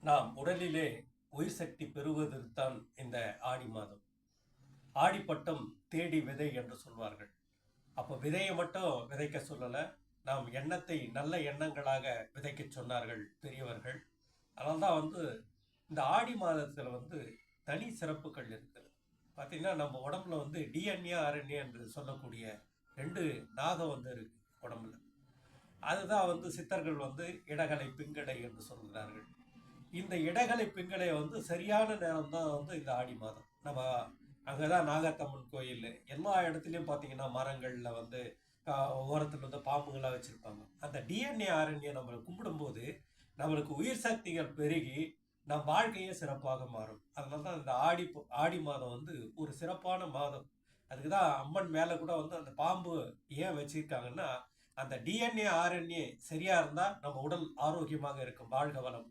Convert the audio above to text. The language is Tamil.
நாம் உடலிலே உயிர் சக்தி பெறுவதற்குத்தான் இந்த ஆடி மாதம். ஆடிப்பட்டம் தேடி விதை என்று சொல்வார்கள். அப்போ விதையை மட்டும் விதைக்க சொல்லலை, நாம் எண்ணத்தை நல்ல எண்ணங்களாக விதைக்க சொன்னார்கள் பெரியவர்கள். அதனால தான் இந்த ஆடி மாதத்தில் தனி சிறப்புகள் இருக்குது. பார்த்தீங்கன்னா நம்ம உடம்புல டிஎன்ஏ ஆர்என்ஏ என்று சொல்லக்கூடிய ரெண்டு நாகம் இருக்கு உடம்புல. அதுதான் சித்தர்கள் இடகலை பிங்கடை என்று சொல்கிறார்கள். இந்த இடகலை பிங்கலை சரியான நேரம் தான் இந்த ஆடி மாதம். நம்ம அங்கதான் நாகத்தம்மன் கோயில் எல்லா இடத்துலையும் பார்த்தீங்கன்னா மரங்களில் ஓரத்தில் பாம்புகளாக வச்சுருப்பாங்க. அந்த டிஎன்ஏ ஆர்என்ஏ நம்மளை கும்பிடும்போது நம்மளுக்கு உயிர் சக்திகள் பெருகி நம் வாழ்க்கையே சிறப்பாக மாறும். அதனால தான் இந்த ஆடி மாதம் ஒரு சிறப்பான மாதம். அதுக்கு தான் அம்மன் மேலே கூட அந்த பாம்பு ஏன் வச்சிருக்காங்கன்னா, அந்த டிஎன்ஏ ஆர்என்ஏ சரியா இருந்தால் நம்ம உடல் ஆரோக்கியமாக இருக்கும். வாழ்க வளம்.